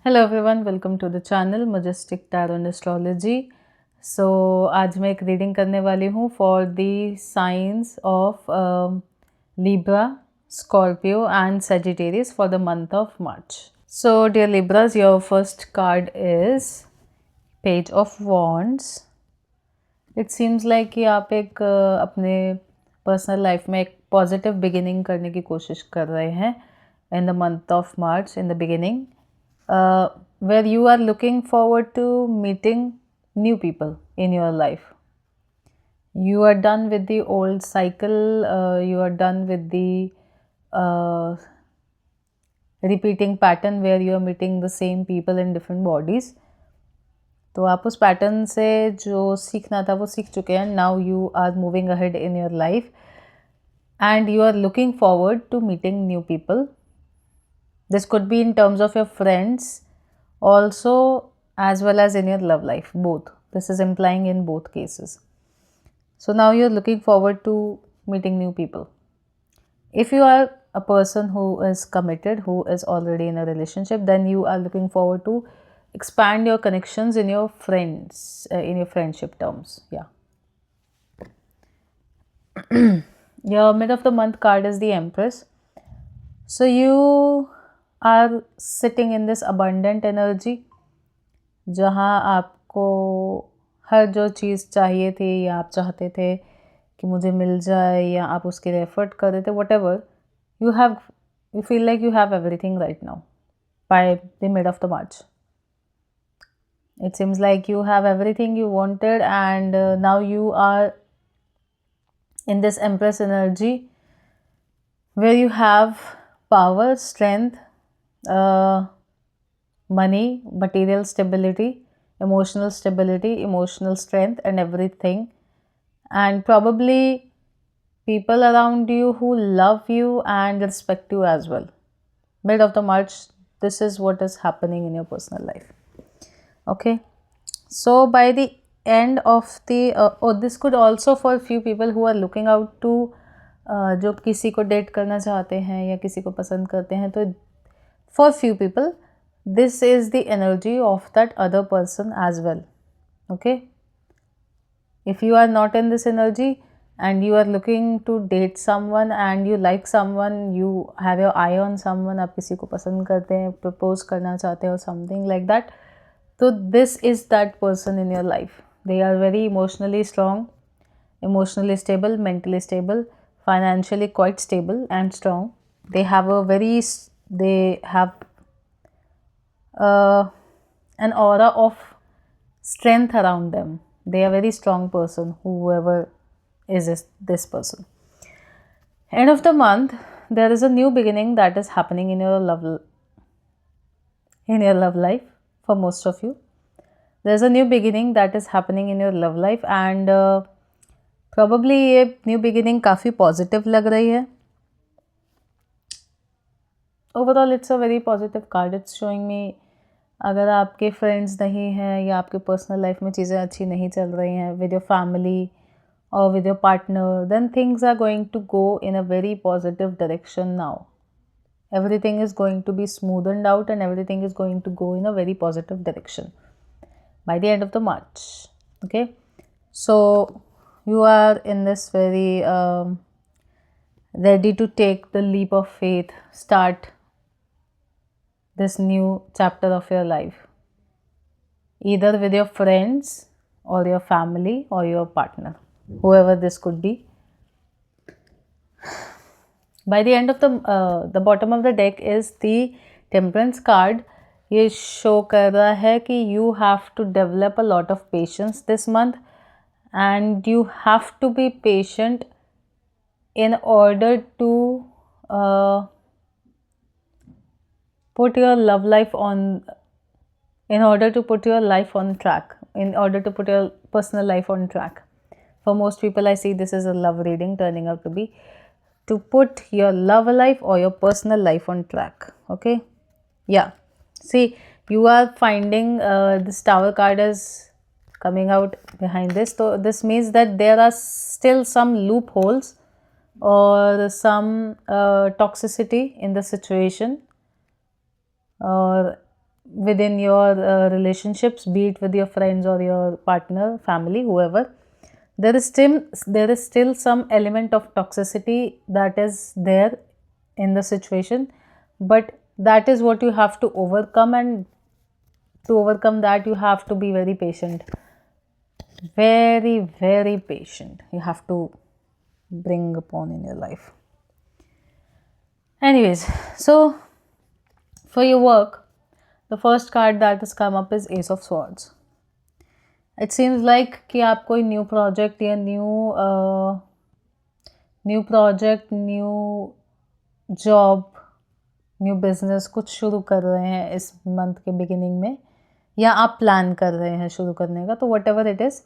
Hello everyone, welcome to the channel Majestic Tarot and Astrology. So आज मैं एक reading करने वाली हूँ for the signs of Libra, Scorpio and Sagittarius for the month of March. So dear Libras, your first card is page of wands. It seems like कि आप एक अपने पर्सनल लाइफ में एक पॉजिटिव बिगिनिंग करने की कोशिश कर रहे हैं in the month of March, in the beginning, where you are looking forward to meeting new people in your life. You are done with the old cycle, you are done with the uh, repeating pattern where you are meeting the same people in different bodies. तो आप उस pattern से जो सीखना था वो सीख चुके हैं. Now you are moving ahead in your life and you are looking forward to meeting new people. This could be in terms of your friends also, as well as in your love life, both. This is implying in both cases. So now you're looking forward to meeting new people. If you are a person who is committed, who is already in a relationship, then you are looking forward to expand your connections in your friends, in your friendship terms. Yeah. Your mid of the month card is the Empress. So you are sitting in this abundant energy जहाँ आपको हर जो चीज़ चाहिए थी या आप चाहते थे कि मुझे मिल जाए या आप उसके लिए एफर्ट कर रहे थे, what ever you feel like you have everything right now by the mid of the March. It seems like you have everything you wanted, and now you are in this Empress energy where you have power, strength, money, material stability, emotional stability, emotional strength, and everything. And probably people around you who love you and respect you as well. Mid of the March, this is what is happening in your personal life. Okay. So by the end of the this could also for few people who are looking out to जो किसी को date करना चाहते हैं या किसी को पसंद करते हैं, तो for few people this is the energy of that other person as well. Okay. If you are not in this energy and you are looking to date someone and you like someone, you have your eye on someone, आप किसी को पसंद करते हैं, propose करना चाहते हैं or something like that, so this is that person in your life. They are very emotionally strong, emotionally stable, mentally stable, financially quite stable and strong. They have an aura of strength around them. They are a very strong person, whoever is this person. End of the month, there is a new beginning that is happening in your love life. For most of you, there is a new beginning that is happening in your love life, and probably ये new beginning काफ़ी positive लग रही है. Overall, it's a very positive card. It's showing me अगर आपके friends नहीं हैं या आपके पर्सनल लाइफ में चीज़ें अच्छी नहीं चल रही हैं with your family or with your partner, then things are going to go in a very positive direction now. Everything is going to be smoothened out and everything is going to go in a very positive direction by the end of the March. Okay, so you are in this very ready to take the leap of faith, start this new chapter of your life, either with your friends or your family or your partner, whoever this could be. By the end of the bottom of the deck is the Temperance card. ये show कर रहा है कि you have to develop a lot of patience this month, and you have to be patient in order to put your love life on, in order to put your life on track, in order to put your personal life on track. For most people, I see this is a love reading turning out to be to put your love life or your personal life on track. Okay, yeah, see, you are finding this Tower card is coming out behind this, so this means that there are still some loopholes or some toxicity in the situation, or within your relationships, be it with your friends or your partner, family, whoever, there is still some element of toxicity that is there in the situation, but that is what you have to overcome, and to overcome that you have to be very patient, very very patient. You have to bring upon in your life. Anyways, so for your work, the first card that has come up is Ace of Swords. It seems like कि आप कोई new project या new job, new business कुछ शुरू कर रहे हैं इस मंथ के बिगिनिंग में, या आप प्लान कर रहे हैं शुरू करने का. तो whatever it is,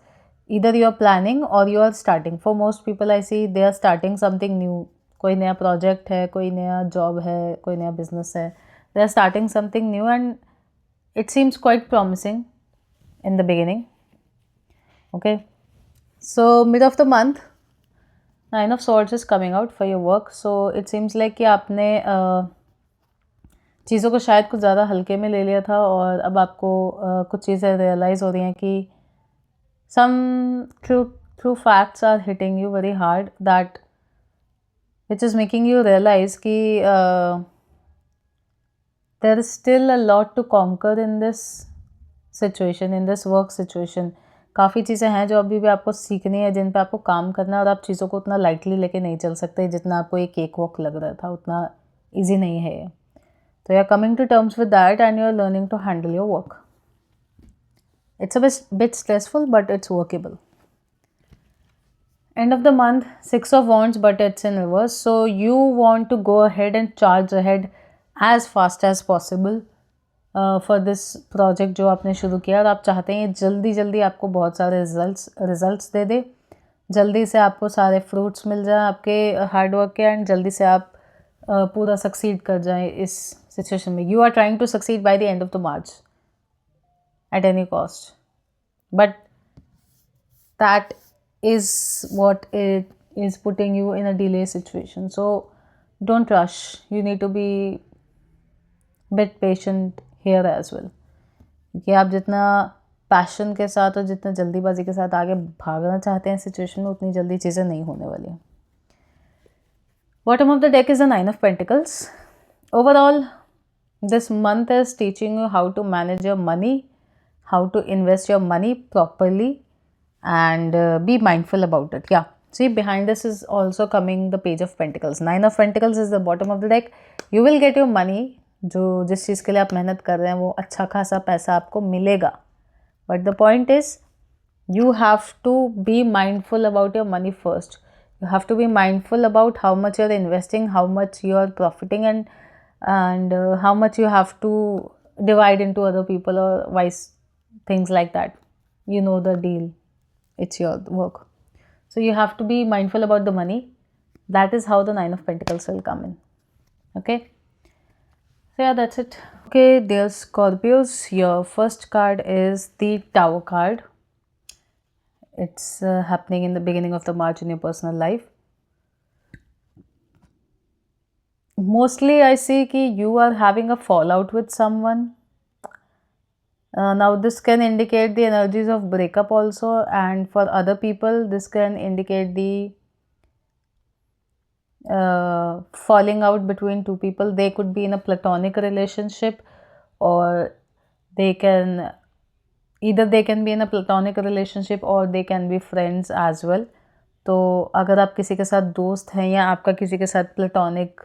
either you are planning or you are starting. For most people I see they are starting something new. कोई नया प्रोजेक्ट है, कोई नया जॉब है, कोई नया बिजनेस है. They are starting something new and it seems quite promising in the beginning. Okay, so mid of the month, Nine of Swords is coming out for your work. So it seems like कि आपने चीज़ों को शायद कुछ ज़्यादा हल्के में ले लिया था, और अब आपको कुछ चीज़ें रियलाइज़ हो रही हैं कि some true facts are hitting you very hard, that which is making you realize कि there is still a lot to conquer in this situation, in this work situation. काफ़ी चीज़ें हैं जो अभी भी आपको सीखनी है, जिन पे आपको काम करना है, और आप चीज़ों को उतना लाइटली लेके नहीं चल सकते जितना आपको एक केक वॉक लग रहा था. उतना ईजी नहीं है ये. तो you are coming to terms with that and you are learning to handle your work. It's a bit stressful but it's workable. End of the month, Six of Wands, but it's in reverse. So you want to go ahead and charge ahead as fast as possible for this project जो आपने शुरू किया, और आप चाहते हैं जल्दी जल्दी आपको बहुत सारे रिजल्ट्स दे दे, जल्दी से आपको सारे फ्रूट्स मिल जाए आपके हार्डवर्क के, एंड जल्दी से आप पूरा सक्सीड कर जाएं इस सिचुएशन में. You are trying to succeed by the end of the March at any cost, but that is what it is putting you in a delay situation. So don't rush. You need to be bit patient here as well, क्योंकि आप जितना passion के साथ और जितना जल्दीबाजी के साथ आगे भागना चाहते हैं सिचुएशन में, उतनी जल्दी चीज़ें नहीं होने वाली हैं. Bottom of the deck is the Nine of Pentacles. Overall, this month is teaching you how to manage your money, how to invest your money properly, and be mindful about it. Yeah, see, behind this is also coming the Page of Pentacles. Nine of Pentacles is the bottom of the deck. You will get your money. जो जिस चीज़ के लिए आप मेहनत कर रहे हैं वो अच्छा खासा पैसा आपको मिलेगा, but the point is you have to be mindful about your money first. You have to be mindful about how much you're investing, how much you're profiting, and how much you have to divide into other people or vice, things like that. You know the deal. It's your work. So you have to be mindful about the money. That is how the Nine of Pentacles will come in. Okay. So yeah, that's it. Okay, dear Scorpios, your first card is the Tower card. It's happening in the beginning of the March in your personal life. Mostly I see कि you are having a fallout with someone. Now this can indicate the energies of breakup also, and for other people this can indicate the falling out between two people. They could be in a platonic relationship, or they can be in a platonic relationship, or they can be friends as well. तो अगर आप किसी के साथ दोस्त हैं या आपका किसी के साथ प्लेटोनिक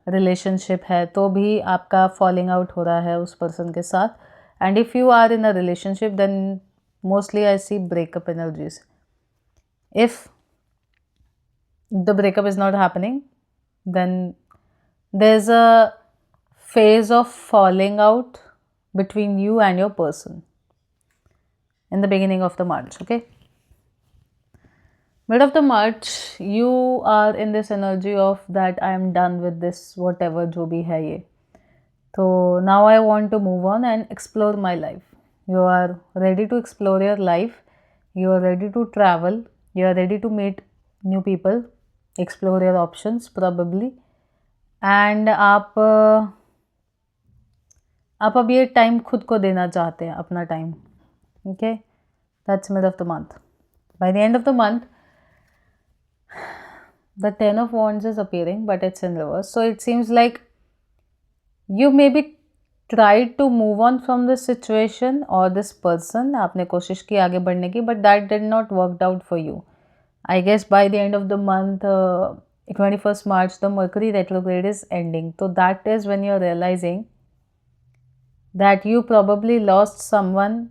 रिलेशनशिप है, तो भी आपका फॉलिंग आउट हो रहा है उस पर्सन के साथ. And if you are in a relationship, then mostly I see breakup energies. If the breakup is not happening, then there's a phase of falling out between you and your person in the beginning of the March. Okay, mid of the March, you are in this energy of that I am done with this, whatever जो भी है ये. So now I want to move on and explore my life. You are ready to explore your life. You are ready to travel. You are ready to meet new people. Explore your options probably. And आप अब ये time खुद को देना चाहते हैं, अपना time. Okay, that's mid of the month. By the end of the month, the Ten of Wands is appearing, but it's in reverse. So it seems like you maybe tried to move on from this situation or this person. आपने कोशिश की आगे बढ़ने की, but that did not work out for you. I guess by the end of the month, 21st March, the Mercury retrograde is ending. So that is when you're realizing that you probably lost someone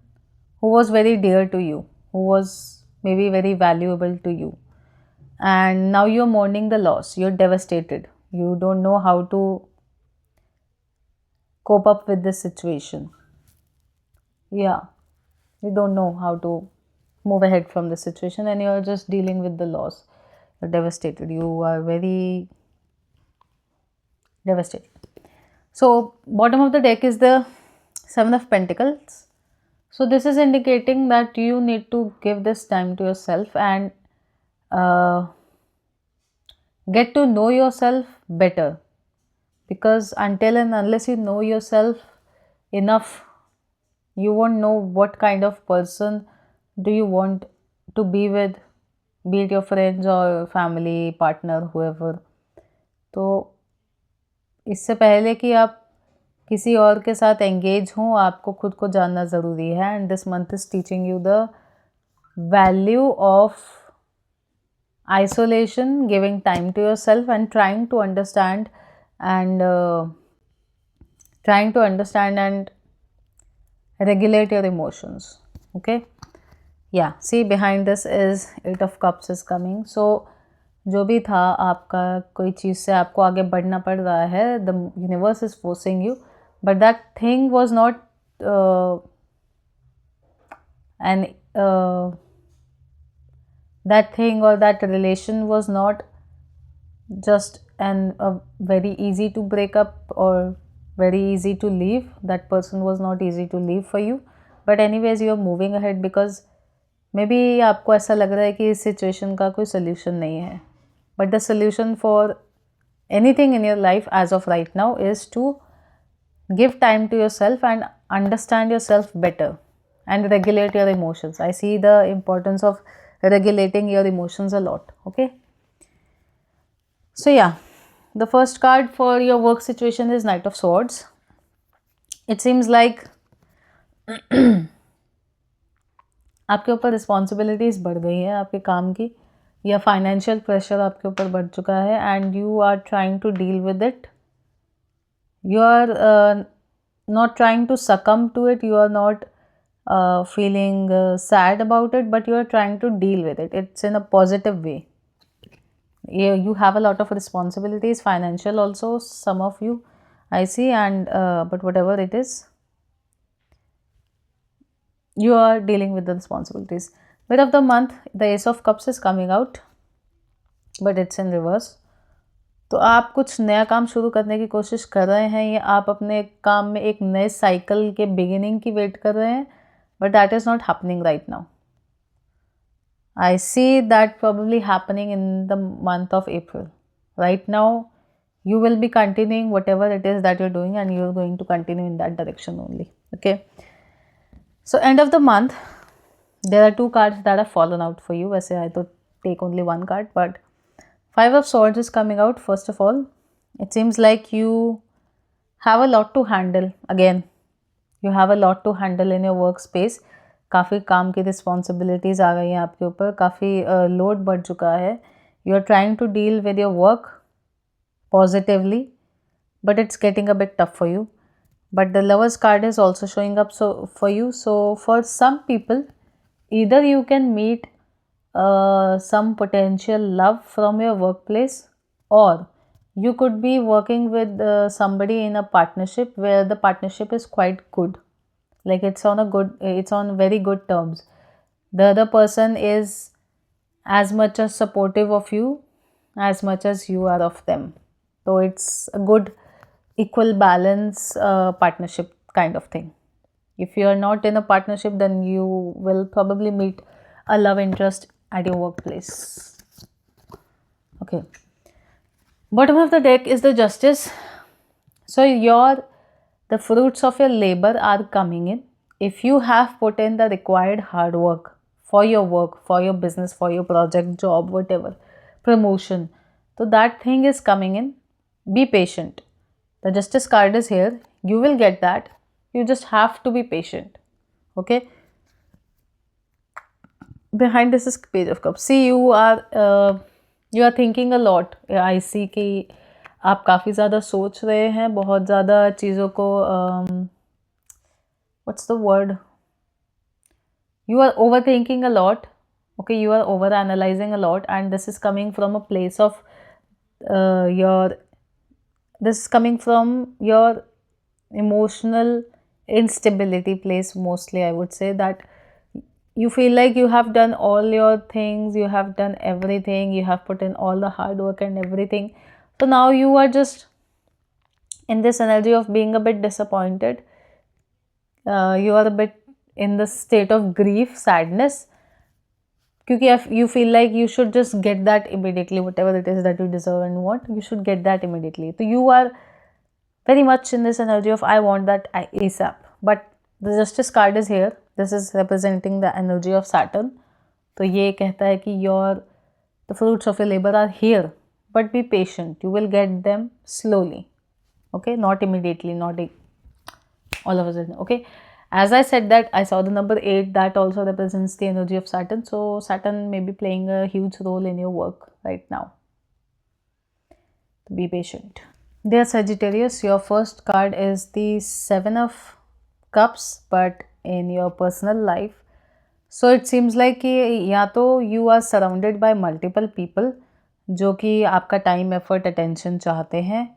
who was very dear to you, who was maybe very valuable to you. And now you're mourning the loss. You're devastated. You don't know how to cope up with this situation. Yeah, you don't know how to move ahead from the situation, and you're just dealing with the loss. You're devastated. You are very devastated. So, bottom of the deck is the Seven of Pentacles. So, this is indicating that you need to give this time to yourself and get to know yourself better, because until and unless you know yourself enough, you won't know what kind of person do you want to be with, be it your friends or family, partner, whoever. तो इससे पहले कि आप किसी और के साथ engage हों, आपको खुद को जानना ज़रूरी है. And this month is teaching you the value of isolation, giving time to yourself and trying to understand and regulate your emotions. Okay, yeah, see, behind this is Eight of Cups is coming. So जो भी था आपका, कोई चीज़ से आपको आगे बढ़ना पड़ रहा है, the universe is forcing you, but that thing was not that thing or that relation was not just very easy to break up or very easy to leave. That person was not easy to leave for you, but anyways you are moving ahead because maybe आपको ऐसा लग रहा है कि इस situation का कोई solution नहीं है, but the solution for anything in your life as of right now is to give time to yourself and understand yourself better and regulate your emotions. I see the importance of regulating your emotions a lot. Okay, so yeah, the first card for your work situation is Knight of Swords. It seems like आपके ऊपर responsibilities बढ़ गई हैं आपके काम की, या financial pressure आपके ऊपर बढ़ चुका है and you are trying to deal with it. You are not trying to succumb to it, you are not feeling sad about it, but you are trying to deal with it. It's in a positive way. You have a lot of responsibilities, financial also, some of you I see, and but whatever it is, you are dealing with the responsibilities. Mid of the month, the Ace of Cups is coming out, but it's in reverse. तो आप कुछ नया काम शुरू करने की कोशिश कर रहे हैं, या आप अपने काम में एक नए साइकिल के बिगिनिंग की वेट कर रहे हैं, but that is not happening right now. I see that probably happening in the month of April. Right now you will be continuing whatever it is that you're doing, and you're going to continue in that direction only. Okay, so end of the month, there are two cards that have fallen out for you. वैसे I तो take only one card, but Five of Swords is coming out. First of all, it seems like you have a lot to handle. Again, you have a lot to handle in your workspace. काफ़ी काम की responsibilities आ गई हैं आपके ऊपर, काफ़ी load बढ़ चुका है. You are trying to deal with your work positively, but it's getting a bit tough for you. But the Lovers card is also showing up for you. So for some people, either you can meet some potential love from your workplace, or you could be working with somebody in a partnership where the partnership is quite good, like it's on very good terms. The other person is as much as supportive of you as much as you are of them. So it's a good equal balance partnership kind of thing. If you are not in a partnership, then you will probably meet a love interest at your workplace. Okay, bottom of the deck is the Justice. So the fruits of your labor are coming in. If you have put in the required hard work, for your business, for your project, job, whatever, promotion, so that thing is coming in. Be patient. The Justice card is here. You will get that. You just have to be patient. Okay. Behind this is Page of Cups. See, you are thinking a lot. I see कि आप काफ़ी ज़्यादा सोच रहे हैं, बहुत ज़्यादा चीज़ों को what's the word? You are overthinking a lot. Okay, you are over analyzing a lot, and this is coming from a place of your this is coming from your emotional instability place. Mostly, I would say that you feel like you have done all your things, you have done everything, you have put in all the hard work and everything. So now you are just in this energy of being a bit disappointed. You are a bit in the state of grief, sadness, because you feel like you should just get that immediately, whatever it is that you deserve and want, you should get that immediately. So you are very much in this energy of I want that ASAP. But the Justice card is here. This is representing the energy of Saturn. तो ये कहता है कि the fruits of your labor are here, but be patient. You will get them slowly. Okay, not immediately, not all of a sudden. Okay, as I said that I saw the number 8, that also represents the energy of Saturn. So Saturn may be playing a huge role in your work right now. Be patient. Dear Sagittarius, your first card is the 7 of Cups, but in your personal life, so it seems like कि या तो you are surrounded by multiple people जो कि आपका time, effort, attention चाहते हैं,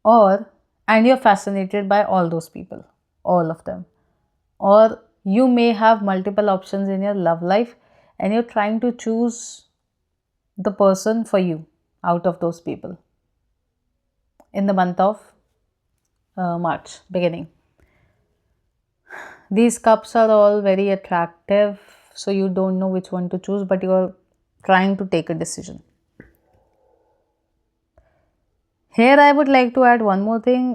और and you're fascinated by all those people, all of them, or you may have multiple options in your love life and you're trying to choose the person for you out of those people in the month of March beginning. These cups are all very attractive, so you don't know which one to choose, but you are trying to take a decision. Here I would like to add one more thing.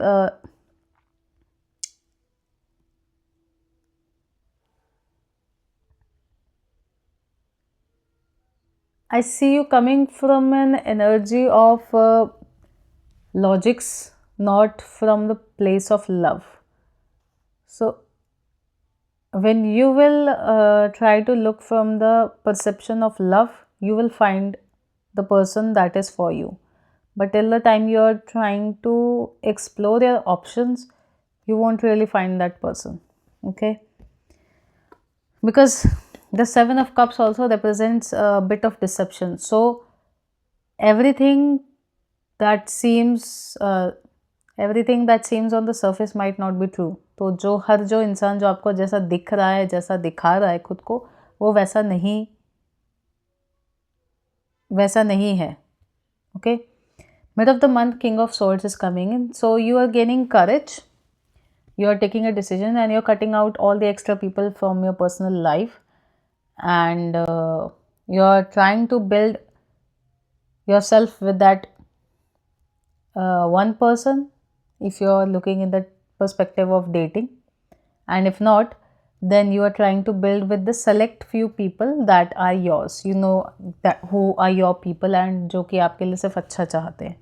I see you coming from an energy of logics, not from the place of love. So when you will try to look from the perception of love, you will find the person that is for you. But till the time you are trying to explore your options, you won't really find that person. Okay, because the 7 of Cups also represents a bit of deception. So everything that seems on the surface might not be true. तो हर जो इंसान जो आपको जैसा दिख रहा है, जैसा दिखा रहा है खुद को, वो वैसा नहीं है. Okay, mid of the month, King of Swords is coming in, so you are gaining courage, you are taking a decision, and you're cutting out all the extra people from your personal life, and you're trying to build yourself with that one person, if you're looking in the perspective of dating, and if not, then you are trying to build with the select few people that are yours, you know, that who are your people and जो कि आपके लिए सिर्फ अच्छा चाहते हैं.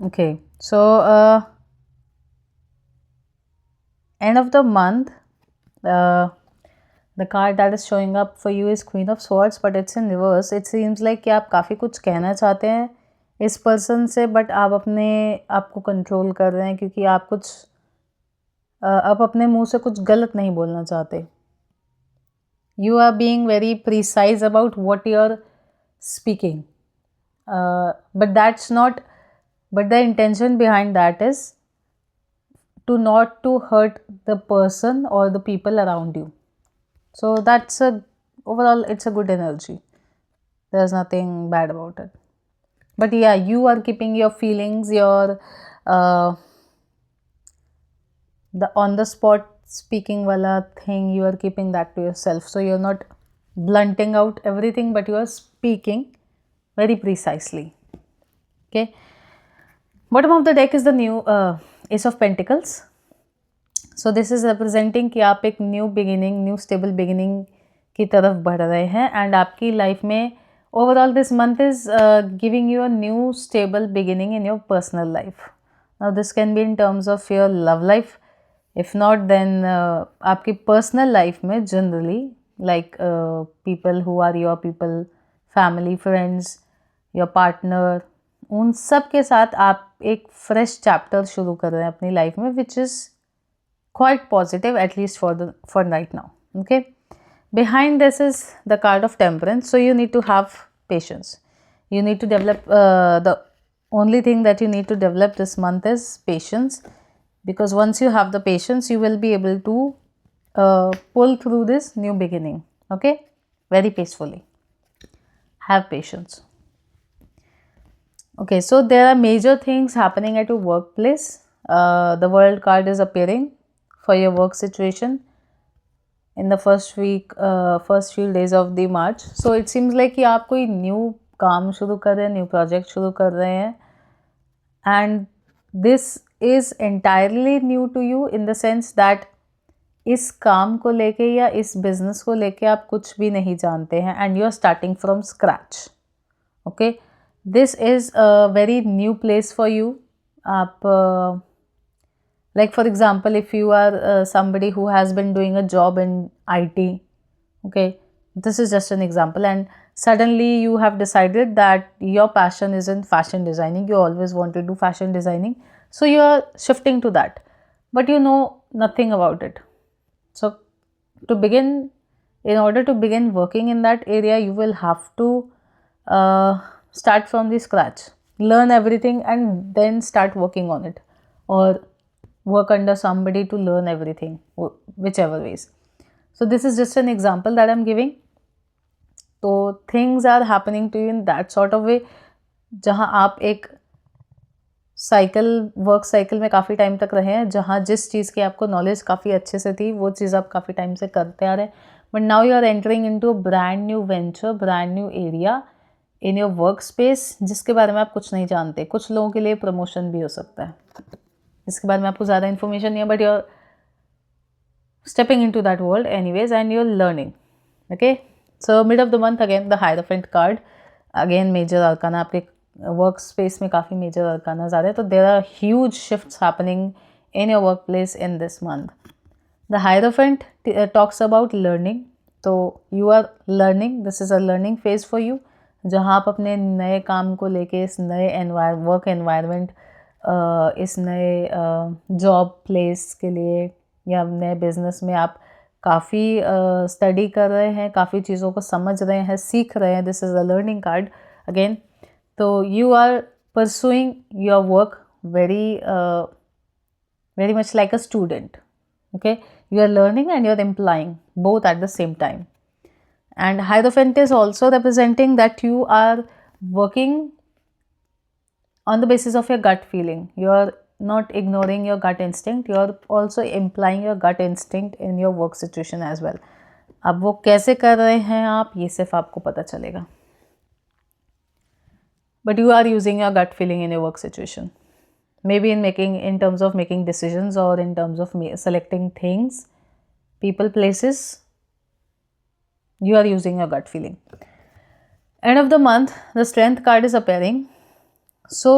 Okay, so end of the month, the card that is showing up for you is Queen of Swords, but it's in reverse. It seems like कि आप काफ़ी कुछ कहना चाहते हैं इस पर्सन से, बट आप आपको कंट्रोल कर रहे हैं क्योंकि आप अपने मुंह से कुछ गलत नहीं बोलना चाहते. You are being very precise about what you're speaking, but the intention behind that is not to hurt the person or the people around you. So overall it's a good energy. There's nothing bad about it. But yeah, you are keeping your feelings, your the on the spot speaking wala thing, you are keeping that to yourself. So you're not blunting out everything, but you are speaking very precisely. Okay. Bottom of the deck is the new Ace of Pentacles. So this is representing कि आप एक new beginning, new stable beginning की तरफ बढ़ रहे हैं, and आपकी life में overall this month is giving you a new stable beginning in your personal life. Now this can be in terms of your love life. If not then आपकी personal life में generally like people who are your people, family, friends, your partner, उन सब के साथ आप एक fresh chapter शुरू कर रहे हैं अपनी लाइफ में, which is quite positive, at least for right now. Okay, behind this is the card of Temperance. So you need to have patience. You need to develop the only thing that you need to develop this month is patience, because once you have the patience you will be able to pull through this new beginning. Okay, very peacefully. Have patience. Okay, so there are major things happening at your workplace. The World card is appearing for your work situation in the first few days of the March. So it seems like कि आप कोई new काम शुरू कर रहे हैं, new project शुरू कर रहे हैं, and this is entirely new to you in the sense that इस काम को लेके या इस बिजनेस को लेके आप कुछ भी नहीं जानते हैं, and you are starting from scratch. Okay, this is a very new place for you. आप like for example, if you are somebody who has been doing a job in IT, okay, this is just an example, and suddenly you have decided that your passion is in fashion designing. You always want to do fashion designing, so you are shifting to that, but you know nothing about it. So in order to begin working in that area, you will have to start from the scratch, learn everything, and then start working on it, or work under somebody to learn everything, whichever ways. So this is just an example that I'm giving. So things are happening to you in that sort of way, जहाँ आप एक work cycle में काफ़ी time तक रहे हैं, जहाँ जिस चीज़ की आपको नॉलेज काफ़ी अच्छे से थी वो चीज़ आप काफ़ी टाइम से करते आ रहे हैं, but now you are entering into a brand new venture, brand new area in your work space, जिसके बारे में आप कुछ नहीं जानते. कुछ लोगों के लिए प्रमोशन भी हो सकता है, इसके बारे में आपको ज़्यादा इन्फॉर्मेशन नहीं है, but you are stepping into that world anyways and you are learning. Okay, so mid of the month again the hierophant card, again major arcana. आपके वर्क स्पेस में काफ़ी मेजर अरकाना आ रहे हैं, तो there are huge shifts happening in your work place in this month. The hierophant talks about learning. तो you are learning, this is a learning phase for you, जहाँ आप अपने नए काम को लेके इस नए वर्क एनवायरनमेंट, इस नए जॉब प्लेस के लिए या नए बिजनेस में आप काफ़ी स्टडी कर रहे हैं, काफ़ी चीज़ों को समझ रहे हैं, सीख रहे हैं. This is a learning card again. तो you are pursuing your work very much like a student. Okay, you are learning and you are implying both at the same time. And Hierophant is also representing that you are working on the basis of your gut feeling. You are not ignoring your gut instinct, you are also implying your gut instinct in your work situation as well. अब वो कैसे कर रहे हैं आप, ये सिर्फ आपको पता चलेगा, but you are using your gut feeling in your work situation, maybe in terms of making decisions, or in terms of selecting things, people, places. You are using your gut feeling. End of the month, the Strength card is appearing. So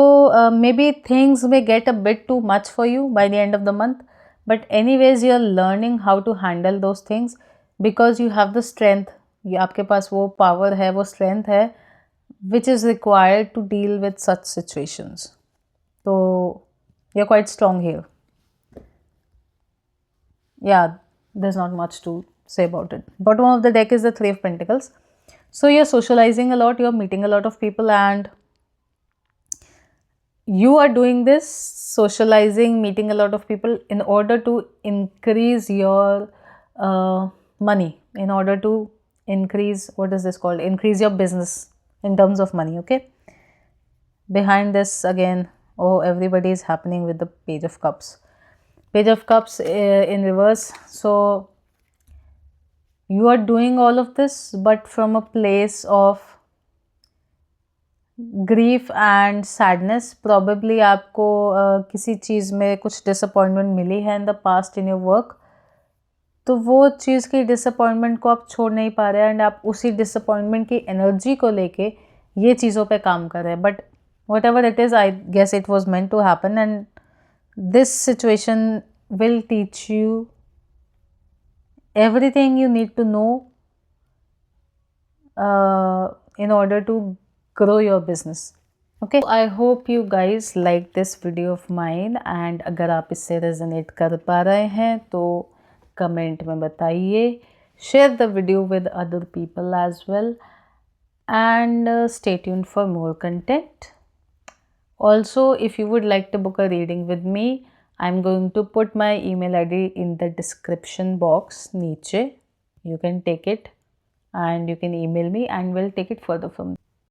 maybe things may get a bit too much for you by the end of the month, but anyways you are learning how to handle those things because you have the strength. आपके पास वो power है, वो strength है, which is required to deal with such situations. So you're quite strong here. Yeah, there's not much to say about it. Bottom of the deck is the Three of Pentacles. So you're socializing a lot, you're meeting a lot of people, and you are doing this socializing, meeting a lot of people in order to increase your money, in order to increase, what is this called, increase your business in terms of money. Okay, behind this again, oh, everybody is happening with the Page of Cups. Page of Cups in reverse. So you are doing all of this, but from a place of grief and sadness, probably आपको किसी चीज़ में कुछ disappointment मिली है in the past in your work, तो वो चीज़ की disappointment को आप छोड़ नहीं पा रहे हैं एंड आप उसी डिसअपॉइंटमेंट की एनर्जी को लेके ये चीज़ों पे काम कर रहे हैं. But whatever it is, I guess it was meant to happen and this situation will teach you everything you need to know in order to grow your business. Okay, I hope you guys like this video of mine and अगर आप इससे resonate कर पा रहे हैं तो comment में बताइए. Share the video with other people as well and stay tuned for more content. Also, if you would like to book a reading with me, I'm going to put my email ID in the description box niche. You can take it and you can email me and we'll take it further from there.